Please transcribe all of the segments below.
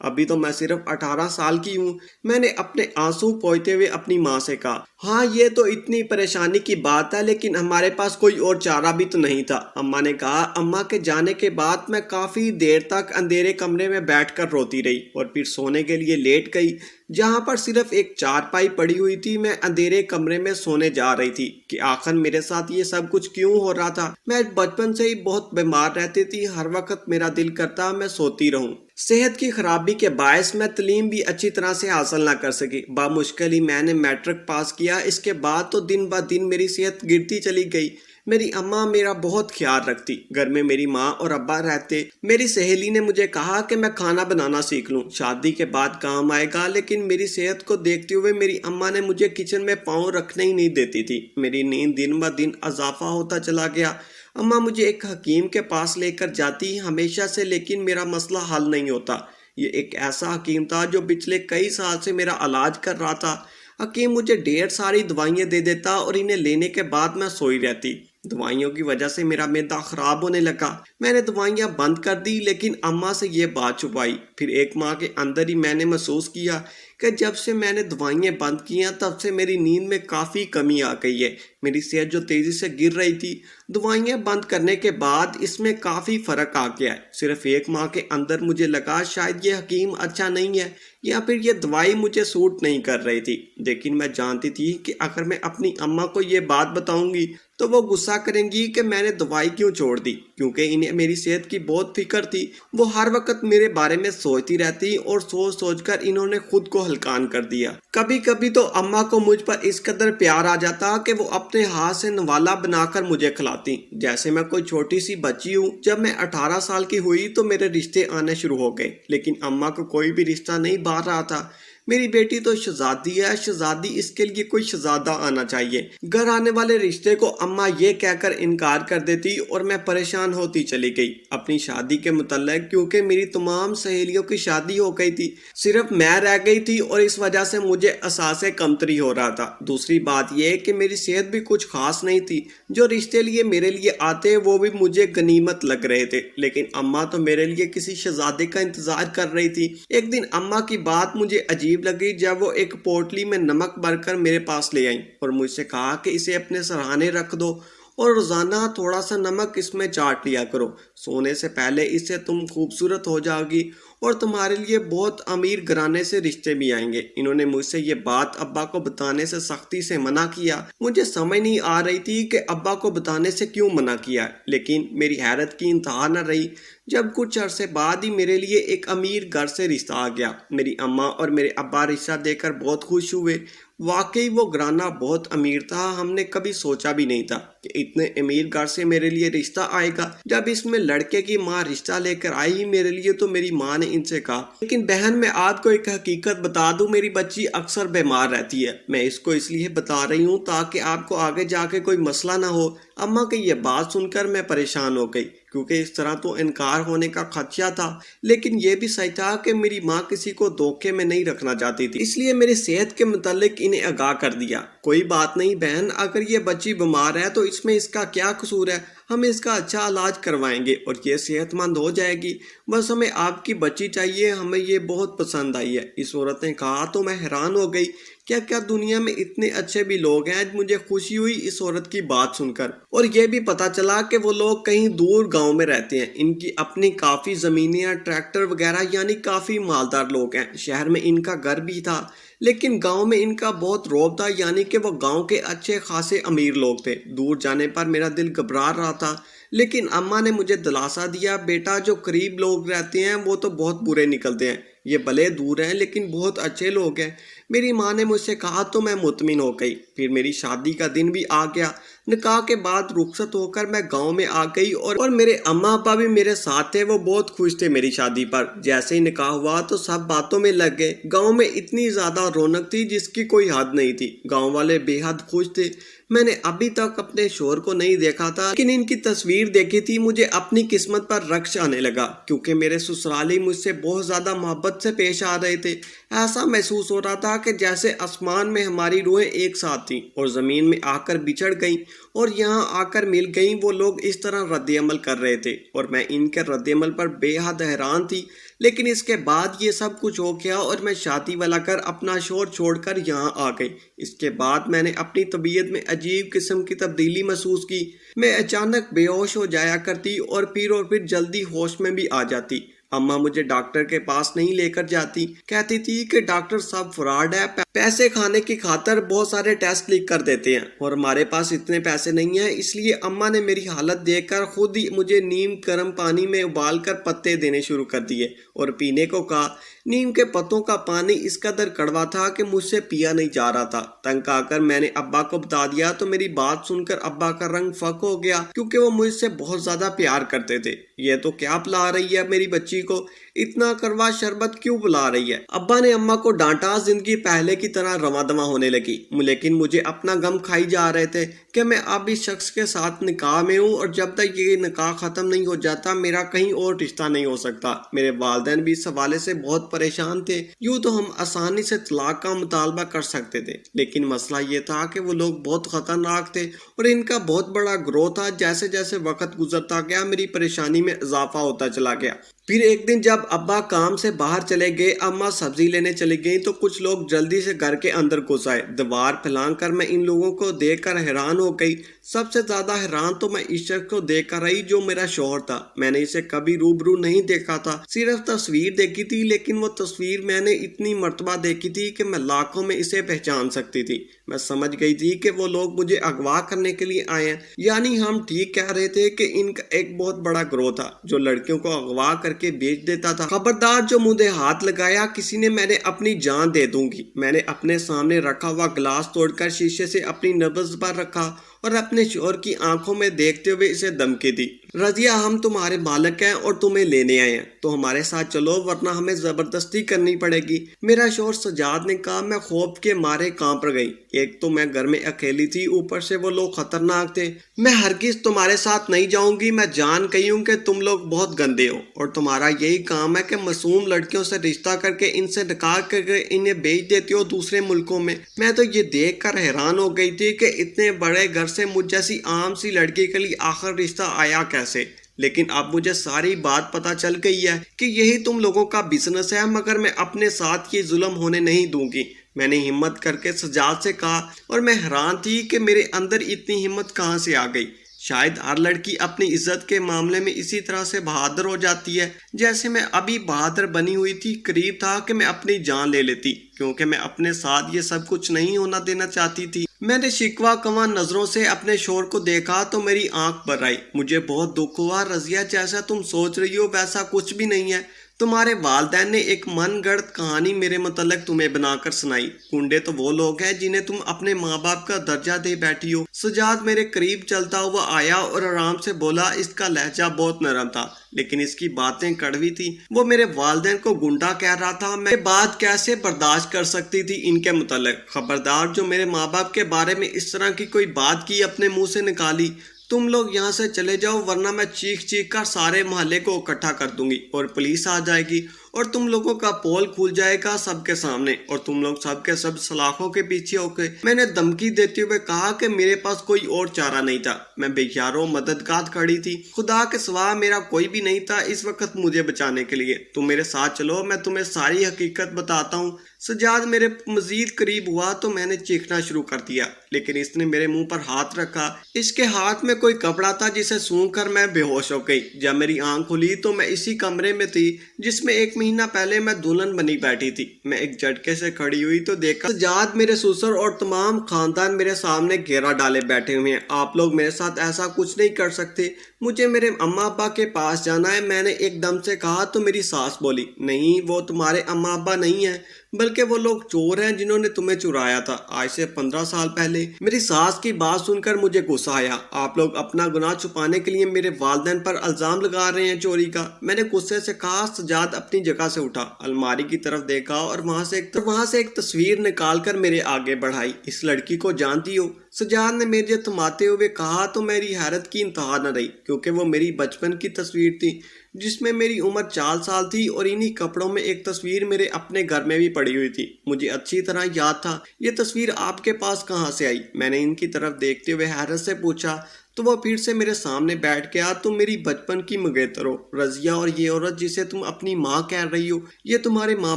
ابھی تو میں صرف 18 سال کی ہوں۔ میں نے اپنے آنسو پوچھتے ہوئے اپنی ماں سے کہا، ہاں یہ تو اتنی پریشانی کی بات ہے لیکن ہمارے پاس کوئی اور چارہ بھی تو نہیں تھا۔ اماں نے کہا۔ اماں کے جانے کے بعد میں کافی دیر تک اندھیرے کمرے میں بیٹھ کر روتی رہی اور پھر سونے کے لیے لیٹ گئی، جہاں پر صرف ایک چارپائی پڑی ہوئی تھی۔ میں اندھیرے کمرے میں سونے جا رہی تھی کہ آخر میرے ساتھ یہ سب کچھ کیوں ہو رہا تھا۔ میں بچپن سے ہی بہت بیمار رہتی تھی، ہر وقت میرا دل کرتا میں سوتی رہوں۔ صحت کی خرابی کے باعث میں تعلیم بھی اچھی طرح سے حاصل نہ کر سکی۔ بامشکل ہی میں نے میٹرک پاس کیا۔ اس کے بعد تو دن بہ دن میری صحت گرتی چلی گئی۔ میری اماں میرا بہت خیال رکھتی۔ گھر میں میری ماں اور ابا رہتے۔ میری سہیلی نے مجھے کہا کہ میں کھانا بنانا سیکھ لوں، شادی کے بعد کام آئے گا، لیکن میری صحت کو دیکھتے ہوئے میری اماں نے مجھے کچن میں پاؤں رکھنے ہی نہیں دیتی تھی۔ میری نیند دن بہ دن اضافہ ہوتا چلا گیا۔ اماں مجھے ایک حکیم کے پاس لے کر جاتی ہمیشہ سے، لیکن میرا مسئلہ حل نہیں ہوتا۔ یہ ایک ایسا حکیم تھا جو پچھلے کئی سال سے میرا علاج کر رہا تھا۔ حکیم مجھے ڈھیر ساری دوائیاں دے دیتا اور انہیں لینے کے بعد میں سوئی رہتی۔ دوائیوں کی وجہ سے میرا معدہ خراب ہونے لگا۔ میں نے دوائیاں بند کر دی، لیکن اماں سے یہ بات چھپائی۔ پھر ایک ماہ کے اندر ہی میں نے محسوس کیا کہ جب سے میں نے دوائیاں بند کیا تب سے میری نیند میں کافی کمی آ گئی ہے۔ میری صحت جو تیزی سے گر رہی تھی، دوائیاں بند کرنے کے بعد اس میں کافی فرق آ گیا ہے۔ صرف ایک ماہ کے اندر مجھے لگا شاید یہ حکیم اچھا نہیں ہے یا پھر یہ دوائی مجھے سوٹ نہیں کر رہی تھی، لیکن میں جانتی تھی کہ اگر میں اپنی اماں کو یہ بات بتاؤں گی تو وہ غصہ کریں گی کہ میں نے دوائی کیوں چھوڑ دی، کیونکہ انہیں میری صحت کی بہت فکر تھی۔ وہ ہر وقت میرے بارے میں سوچتی رہتی اور سوچ سوچ کر انہوں نے خود کو ہلکان کر دیا۔ کبھی کبھی تو اماں کو مجھ پر اس قدر پیار آ جاتا کہ وہ اپنے ہاتھ سے نوالا بنا کر مجھے کھلاتی، جیسے میں کوئی چھوٹی سی بچی ہوں۔ جب میں 18 سال کی ہوئی تو میرے رشتے آنے شروع ہو گئے، لیکن اماں کو کوئی بھی رشتہ نہیں بھا رہا تھا۔ میری بیٹی تو شہزادی ہے، شہزادی، اس کے لیے کوئی شہزادہ آنا چاہیے۔ گھر آنے والے رشتے کو اماں یہ کہہ کر انکار کر دیتی اور میں پریشان ہوتی چلی گئی اپنی شادی کے متعلق، کیونکہ میری تمام سہیلیوں کی شادی ہو گئی تھی، صرف میں رہ گئی تھی اور اس وجہ سے مجھے احساس کمتری ہو رہا تھا۔ دوسری بات یہ کہ میری صحت بھی کچھ خاص نہیں تھی۔ جو رشتے میرے لیے آتے وہ بھی مجھے غنیمت لگ رہے تھے، لیکن اماں تو میرے لیے کسی شہزادے کا انتظار کر رہی تھی۔ ایک دن اماں کی بات مجھے عجیب لگی جب وہ ایک پوٹلی میں نمک بھر کر میرے پاس لے آئیں اور مجھ سے کہا کہ اسے اپنے سرہانے رکھ دو اور روزانہ تھوڑا سا نمک اس میں چاٹ لیا کرو۔ سونے سے پہلے اس سے تم خوبصورت ہو جاؤ گی اور تمہارے لیے بہت امیر گھرانے سے رشتے بھی آئیں گے۔ انہوں نے مجھ سے یہ بات ابا کو بتانے سے سختی سے منع کیا۔ مجھے سمجھ نہیں آ رہی تھی کہ ابا کو بتانے سے کیوں منع کیا، لیکن میری حیرت کی انتہا نہ رہی جب کچھ عرصے بعد ہی میرے لیے ایک امیر گھر سے رشتہ آ گیا۔ میری اماں اور میرے ابا رشتہ دے کر بہت خوش ہوئے۔ واقعی وہ گھرانہ بہت امیر تھا۔ ہم نے کبھی سوچا بھی نہیں تھا کہ اتنے امیر گھر سے میرے لیے رشتہ آئے گا۔ جب اس میں لڑکے کی ماں رشتہ لے کر آئی میرے لیے تو میری ماں نے ان سے کہا، لیکن بہن میں آپ کو ایک حقیقت بتا دوں، میری بچی اکثر بیمار رہتی ہے۔ میں اس کو اس لیے بتا رہی ہوں تاکہ آپ کو آگے جا کے کوئی مسئلہ نہ ہو۔ اماں کی یہ بات سن کر میں پریشان ہو گئی، کیونکہ اس طرح تو انکار ہونے کا خدشہ تھا، لیکن یہ بھی سچ تھا کہ میری ماں کسی کو دھوکے میں نہیں رکھنا چاہتی تھی، اس لیے میری صحت کے متعلق انہیں آگاہ کر دیا۔ کوئی بات نہیں بہن، اگر یہ بچی بیمار ہے تو اس میں اس کا کیا قصور ہے؟ ہم اس کا اچھا علاج کروائیں گے اور یہ صحت مند ہو جائے گی۔ بس ہمیں آپ کی بچی چاہیے، ہمیں یہ بہت پسند آئی ہے۔ اس عورت نے کہا تو میں حیران ہو گئی، کیا دنیا میں اتنے اچھے بھی لوگ ہیں؟ مجھے خوشی ہوئی اس عورت کی بات سن کر، اور یہ بھی پتا چلا کہ وہ لوگ کہیں دور گاؤں میں رہتے ہیں، ان کی اپنی کافی زمینیں، ٹریکٹر وغیرہ، یعنی کافی مالدار لوگ ہیں۔ شہر میں ان کا گھر بھی تھا، لیکن گاؤں میں ان کا بہت رعب تھا، یعنی کہ وہ گاؤں کے اچھے خاصے امیر لوگ تھے۔ دور جانے پر میرا دل گھبرا رہا تھا، لیکن اماں نے مجھے دلاسا دیا، بیٹا جو قریب لوگ رہتے ہیں وہ تو بہت برے نکلتے ہیں، یہ بھلے دور ہیں لیکن بہت اچھے لوگ ہیں۔ میری ماں نے مجھ سے کہا تو میں مطمئن ہو گئی۔ پھر میری شادی کا دن بھی آ گیا۔ نکاح کے بعد رخصت ہو کر میں گاؤں میں آ گئی اور میرے اماں ابا بھی میرے ساتھ تھے۔ وہ بہت خوش تھے میری شادی پر۔ جیسے ہی نکاح ہوا تو سب باتوں میں لگ گئے۔ گاؤں میں اتنی زیادہ رونق تھی جس کی کوئی حد نہیں تھی۔ گاؤں والے بے حد خوش تھے۔ میں نے ابھی تک اپنے شوہر کو نہیں دیکھا تھا، لیکن ان کی تصویر دیکھی تھی مجھے اپنی قسمت پر رکش آنے لگا، کیونکہ میرے سسرالی مجھ سے بہت زیادہ محبت سے پیش آ رہے تھے۔ ایسا محسوس ہو رہا تھا کہ جیسے آسمان میں ہماری روحیں ایک ساتھ تھیں اور زمین میں آ کر بچھڑ گئیں اور یہاں آ کر مل گئیں۔ وہ لوگ اس طرح رد عمل کر رہے تھے اور میں ان کے رد عمل پر بے حد حیران تھی۔ لیکن اس کے بعد یہ سب کچھ ہو گیا اور میں شادی والا کر اپنا شور چھوڑ کر یہاں آ گئی۔ اس کے بعد میں نے اپنی طبیعت میں عجیب قسم کی تبدیلی محسوس کی۔ میں اچانک بے ہوش ہو جایا کرتی اور پھر جلدی ہوش میں بھی آ جاتی۔ اماں مجھے ڈاکٹر کے پاس نہیں لے کر جاتی، کہتی تھی کہ ڈاکٹر صاحب فراڈ ہے، پیسے کھانے کی خاطر بہت سارے ٹیسٹ لکھ کر دیتے ہیں اور ہمارے پاس اتنے پیسے نہیں ہیں۔ اس لیے اماں نے میری حالت دیکھ کر خود ہی مجھے نیم گرم پانی میں ابال کر پتے دینے شروع کر دیے اور پینے کو کہا۔ نیم کے پتوں کا پانی اس قدر کڑوا تھا کہ مجھ سے پیا نہیں جا رہا تھا۔ تنگ آ کر میں نے ابا کو بتا دیا تو میری بات سن کر ابا کا رنگ فک ہو گیا، کیونکہ وہ مجھ سے بہت زیادہ پیار کرتے تھے۔ یہ تو کیا پلا رہی ہے میری بچی کو، اتنا کڑوا شربت کیوں پلا رہی ہے؟ ابا نے اماں کو ڈانٹا۔ زندگی پہلے کی طرح رواں دواں ہونے لگی، لیکن مجھے اپنا غم کھائی جا رہے تھے کہ میں اب اس شخص کے ساتھ نکاح میں ہوں اور جب تک یہ نکاح ختم نہیں ہو جاتا میرا کہیں اور رشتہ نہیں ہو سکتا۔ میرے والدین بھی اس حوالے سے بہت پریشان تھے۔ یوں تو ہم آسانی سے طلاق کا مطالبہ کر سکتے تھے، لیکن مسئلہ یہ تھا کہ وہ لوگ بہت خطرناک تھے اور ان کا بہت بڑا گروہ تھا۔ جیسے جیسے وقت گزرتا گیا میری پریشانی میں اضافہ ہوتا چلا گیا۔ پھر ایک دن جب ابا کام سے باہر چلے گئے، اماں سبزی لینے چلی گئیں تو کچھ لوگ جلدی سے گھر کے اندر گھس آئے۔ دیوار پھلانگ کر میں ان لوگوں کو دیکھ کر حیران ہو گئی۔ سب سے زیادہ حیران تو میں اس شخص کو دیکھ کر رہی جو میرا شوہر تھا۔ میں نے اسے کبھی روبرو نہیں دیکھا تھا، صرف تصویر دیکھی تھی، لیکن وہ تصویر میں نے اتنی مرتبہ دیکھی تھی کہ میں لاکھوں میں اسے پہچان سکتی تھی۔ میں سمجھ گئی تھی کہ وہ لوگ مجھے اغوا کرنے کے لیے آئے ہیں، یعنی ہم ٹھیک کہہ رہے تھے کہ ان کا ایک بہت بڑا گروہ تھا جو لڑکیوں کو اغوا کر کے بیچ دیتا تھا۔ خبردار جو مجھے ہاتھ لگایا کسی نے، میں نے اپنی جان دے دوں گی۔ میں نے اپنے سامنے رکھا ہوا گلاس توڑ کر شیشے سے اپنی نبض پر رکھا اور اپنے شوہر کی آنکھوں میں دیکھتے ہوئے اسے دھمکی دی، رضیہ ہم تمہارے مالک ہیں اور تمہیں لینے آئے ہیں، تو ہمارے ساتھ چلو ورنہ ہمیں زبردستی کرنی پڑے گی۔ میرا شوہر سجاد نے کہا۔ میں خوف کے مارے کانپ گئی، ایک تو میں گھر میں اکیلی تھی، اوپر سے وہ لوگ خطرناک تھے۔ میں ہرگز تمہارے ساتھ نہیں جاؤں گی، میں جان گئی ہوں کہ تم لوگ بہت گندے ہو اور تمہارا یہی کام ہے کہ معصوم لڑکیوں سے رشتہ کر کے ان سے نکاح کر کے انہیں بیچ دیتی ہو دوسرے ملکوں میں۔ میں تو یہ دیکھ کر حیران ہو گئی تھی کہ اتنے بڑے گھر سے مجھ جیسی عام سی لڑکی کے لیے آخر رشتہ آیا کیسے، لیکن اب مجھے ساری بات پتہ چل گئی ہے کہ یہی تم لوگوں کا بزنس ہے، مگر میں اپنے ساتھ یہ ظلم ہونے نہیں دوں گی۔ میں نے ہمت کر کے سجاد سے کہا اور میں حیران تھی کہ میرے اندر اتنی ہمت کہاں سے آ گئی۔ شاید ہر لڑکی اپنی عزت کے معاملے میں اسی طرح سے بہادر ہو جاتی ہے جیسے میں ابھی بہادر بنی ہوئی تھی۔ قریب تھا کہ میں اپنی جان لے لیتی، کیونکہ میں اپنے ساتھ یہ سب کچھ نہیں ہونا دینا چاہتی تھی۔ میں نے شکوہ کواں نظروں سے اپنے شوہر کو دیکھا تو میری آنکھ بھر آئی۔ مجھے بہت دکھ ہوا۔ رضیہ جیسا تم سوچ رہی ہو ویسا کچھ بھی نہیں ہے۔ تمہارے والدین نے ایک من گڑت کہانی میرے متعلق تمہیں بنا کر سنائی۔ کنڈے تو وہ لوگ ہیں جنہیں تم اپنے ماں باپ کا درجہ دے بیٹھی ہو۔ سجاد میرے قریب چلتا ہوا آیا اور آرام سے بولا۔ اس کا لہجہ بہت نرم تھا لیکن اس کی باتیں کڑوی تھی۔ وہ میرے والدین کو گنڈا کہہ رہا تھا۔ میں بات کیسے برداشت کر سکتی تھی ان کے متعلق؟ خبردار جو میرے ماں باپ کے بارے میں اس طرح کی کوئی بات کی اپنے منہ سے نکالی۔ تم لوگ یہاں سے چلے جاؤ ورنہ میں چیخ چیخ کر سارے محلے کو اکٹھا کر دوں گی اور پولیس آ جائے گی اور تم لوگوں کا پول کھل جائے گا سب کے سامنے اور تم لوگ سب کے سب سلاخوں کے پیچھے ہو کے۔ میں نے دھمکی دیتے ہوئے کہا کہ میرے پاس کوئی اور چارہ نہیں تھا، میں بے یارو مددگار کھڑی تھی، خدا کے سوا میرا کوئی بھی نہیں تھا اس وقت مجھے بچانے کے لیے۔ تم میرے ساتھ چلو، میں تمہیں ساری حقیقت بتاتا ہوں۔ سجاد میرے مزید قریب ہوا تو میں نے چیخنا شروع کر دیا، لیکن اس نے میرے منہ پر ہاتھ رکھا۔ اس کے ہاتھ میں کوئی کپڑا تھا جسے سونگھ کر میں بے ہوش ہو گئی۔ جب میری آنکھ کھلی تو میں اسی کمرے میں تھی جس میں ایک مہینہ پہلے میں دلہن بنی بیٹھی تھی۔ میں ایک جھٹکے سے کھڑی ہوئی تو دیکھا سجاد، میرے سسر اور تمام خاندان میرے سامنے گھیرا ڈالے بیٹھے ہوئے ہیں۔ آپ لوگ میرے ساتھ ایسا کچھ نہیں کر سکتے، مجھے میرے اماں ابا کے پاس جانا ہے۔ میں نے ایک دم سے کہا تو میری ساس بولی، نہیں وہ تمہارے اماں ابا نہیں ہیں بلکہ وہ لوگ چور ہیں جنہوں نے تمہیں چرایا تھا آج سے 15 سال پہلے۔ میری ساس کی بات سن کر مجھے غصہ آیا۔ آپ لوگ اپنا گناہ چھپانے کے لیے میرے والدین پر الزام لگا رہے ہیں چوری کا۔ میں نے غصے سے کہا۔ سجاد اپنی جگہ سے اٹھا، الماری کی طرف دیکھا اور وہاں سے ایک تصویر نکال کر میرے آگے بڑھائی۔ اس لڑکی کو جانتی ہو؟ سجاد نے میرے تھماتے ہوئے کہا تو میری حیرت کی انتہا نہ رہی، کیونکہ وہ میری بچپن کی تصویر تھی جس میں میری عمر 4 سال تھی، اور انہی کپڑوں میں ایک تصویر میرے اپنے گھر میں بھی پڑی ہوئی تھی۔ مجھے اچھی طرح یاد تھا۔ یہ تصویر آپ کے پاس کہاں سے آئی؟ میں نے ان کی طرف دیکھتے ہوئے حیرت سے پوچھا تو وہ پھر سے میرے سامنے بیٹھ گیا۔ تم میری بچپن کی منگیتر ہو رضیہ، اور یہ عورت جسے تم اپنی ماں کہہ رہی ہو یہ تمہارے ماں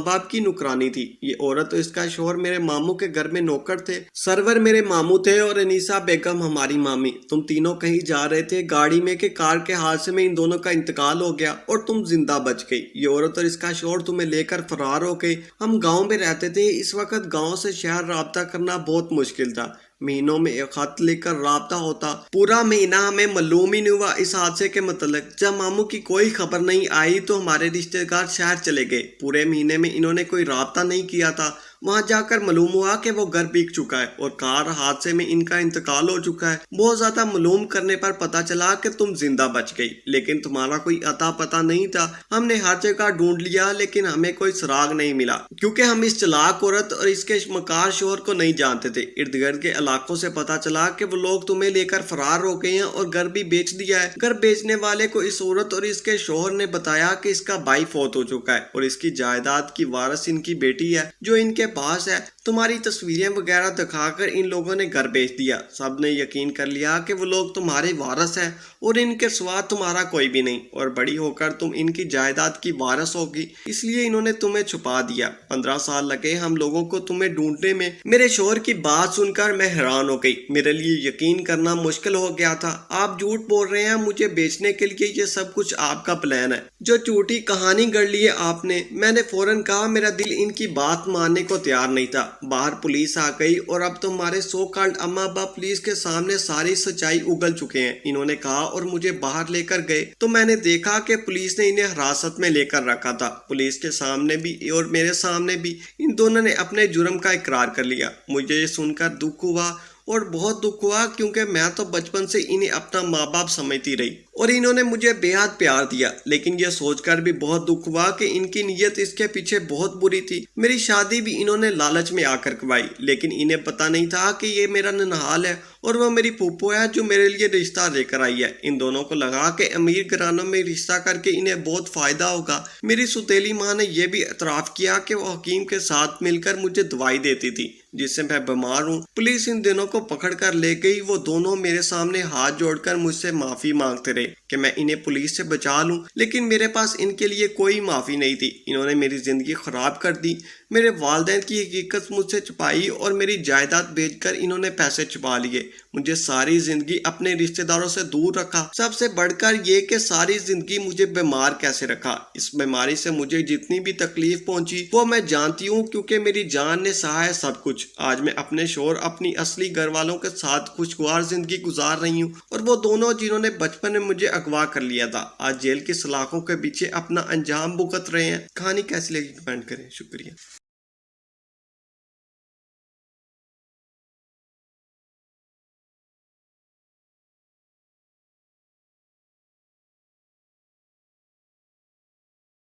باپ کی نوکرانی تھی۔ یہ عورت اور اس کا شوہر میرے ماموں کے گھر میں نوکر تھے، سرور میرے ماموں تھے اور انیسہ بیگم ہماری مامی۔ تم تینوں کہیں جا رہے تھے گاڑی میں کہ کار کے حادثے میں ان دونوں کا انتقال ہو گیا اور تم زندہ بچ گئی۔ یہ عورت اور اس کا شوہر تمہیں لے کر فرار ہو گئے۔ ہم گاؤں میں رہتے تھے، اس وقت گاؤں سے شہر رابطہ کرنا بہت مشکل تھا، مہینوں میں ایک خط لے کر رابطہ ہوتا۔ پورا مہینہ ہمیں معلوم ہی نہیں ہوا اس حادثے کے متعلق۔ جب ماموں کی کوئی خبر نہیں آئی تو ہمارے رشتہ دار شہر چلے گئے۔ پورے مہینے میں انہوں نے کوئی رابطہ نہیں کیا تھا۔ وہاں جا کر معلوم ہوا کہ وہ گھر بک چکا ہے اور کار حادثے میں ان کا انتقال ہو چکا ہے۔ بہت زیادہ معلوم کرنے پر پتہ چلا کہ تم زندہ بچ گئی، لیکن تمہارا کوئی اتا پتہ نہیں تھا۔ ہم نے ہر جگہ ڈھونڈ لیا لیکن ہمیں کوئی سراغ نہیں ملا، کیونکہ ہم اس چلاک عورت اور اس کے مکار شوہر کو نہیں جانتے تھے۔ ارد گرد کے علاقوں سے پتہ چلا کہ وہ لوگ تمہیں لے کر فرار ہو گئے ہیں اور گھر بھی بیچ دیا ہے۔ گھر بیچنے والے کو اس عورت اور اس کے شوہر نے بتایا کہ اس کا بھائی فوت ہو چکا ہے اور اس کی جائیداد کی وارث ان کی بیٹی ہے جو ان کے پاس ہے۔ تمہاری تصویریں وغیرہ دکھا کر ان لوگوں نے گھر بیچ دیا۔ سب نے یقین کر لیا کہ وہ لوگ تمہارے وارث ہیں اور ان کے سوا تمہارا کوئی بھی نہیں، اور بڑی ہو کر تم ان کی جائیداد کی وارث ہوگی، اس لیے انہوں نے تمہیں چھپا دیا۔ 15 سال لگے ہم لوگوں کو تمہیں ڈھونڈنے میں۔ میرے شوہر کی بات سن کر میں حیران ہو گئی، میرے لیے یقین کرنا مشکل ہو گیا تھا۔ آپ جھوٹ بول رہے ہیں، مجھے بیچنے کے لیے یہ سب کچھ آپ کا پلان ہے، جو جھوٹی کہانی گڑھ لی ہے آپ نے۔ میں نے فوراً کہا، میرا دل ان کی بات ماننے کو تیار نہیں تھا۔ باہر پولیس آ گئی اور اب تمہارے سو کالڈ اما ابا پولیس کے سامنے ساری سچائی اگل چکے ہیں، انہوں نے کہا، اور مجھے باہر لے کر گئے تو میں نے دیکھا کہ پولیس نے انہیں حراست میں لے کر رکھا تھا۔ پولیس کے سامنے بھی اور میرے سامنے بھی ان دونوں نے اپنے جرم کا اقرار کر لیا۔ مجھے یہ سن کر دکھ ہوا اور بہت دکھ ہوا، کیونکہ میں تو بچپن سے انہیں اپنا ماں باپ سمجھتی رہی اور انہوں نے مجھے بے حد پیار دیا، لیکن یہ سوچ کر بھی بہت دکھ ہوا کہ ان کی نیت اس کے پیچھے بہت بری تھی۔ میری شادی بھی انہوں نے لالچ میں آ کر کروائی، لیکن انہیں پتہ نہیں تھا کہ یہ میرا ننہال ہے اور وہ میری پھوپھو ہے جو میرے لیے رشتہ لے کر آئی ہے۔ ان دونوں کو لگا کہ امیر گھرانوں میں رشتہ کر کے انہیں بہت فائدہ ہوگا۔ میری سوتیلی ماں نے یہ بھی اعتراف کیا کہ وہ حکیم کے ساتھ مل کر مجھے دوائی دیتی تھی جس سے میں بیمار ہوں۔ پولیس ان دونوں کو پکڑ کر لے گئی۔ وہ دونوں میرے سامنے ہاتھ جوڑ کر مجھ سے معافی مانگتے رہے کہ میں انہیں پولیس سے بچا لوں، لیکن میرے پاس ان کے لیے کوئی معافی نہیں تھی۔ انہوں نے میری زندگی خراب کر دی، میرے والدین کی حقیقت مجھ سے چھپائی اور میری جائیداد بیچ کر انہوں نے پیسے چھپا لیے۔ مجھے ساری زندگی اپنے رشتہ داروں سے دور رکھا، سب سے بڑھ کر یہ کہ ساری زندگی مجھے بیمار کیسے رکھا۔ اس بیماری سے مجھے جتنی بھی تکلیف پہنچی وہ میں جانتی ہوں، کیونکہ میری جان نے سہا ہے سب کچھ۔ آج میں اپنے شوہر، اپنی اصلی گھر والوں کے ساتھ خوشگوار زندگی گزار رہی ہوں، اور وہ دونوں جنہوں نے بچپن میں مجھے اغوا کر لیا تھا آج جیل کی سلاخوں کے پیچھے اپنا انجام بھگت رہے ہیں۔ کہانی کیسی لگی کمنٹ کریں۔ شکریہ۔